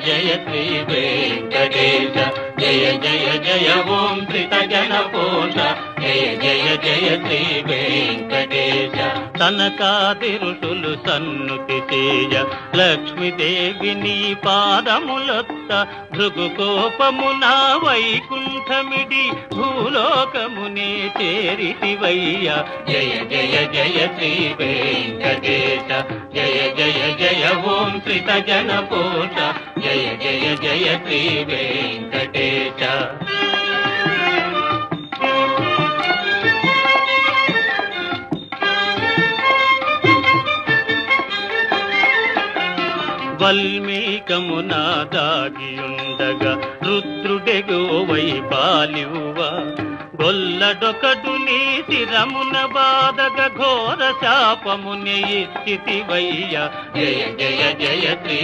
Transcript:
జయ శ్రీ వెంకటేశ జయ జయ జయ ఓం శ్రీతజనపోష జయ జయ జయ శ్రీ వెంకటేశ తనకాది ఋషులు సన్నుతి చేయ లక్ష్మీదేవిని పాదములొత్త భృగుకోపమున వైకుంఠమిడి భూలోకమునే చేరితివయ్య జయ జయ జయ శ్రీ వెంకటేశ జయ జయ జయ ఓం శ్రీతజనపోష జయ జయ జయ శ్రీ వెంకటేశ వల్మీకమున దాగియుండగా రుద్రుడెగోవై పాలివ్వ గొల్లడొకడు నీ శిరమున బాధగ ఘోర శాపముని ఇచ్చితివయ్య జయ జయ జయ శ్రీ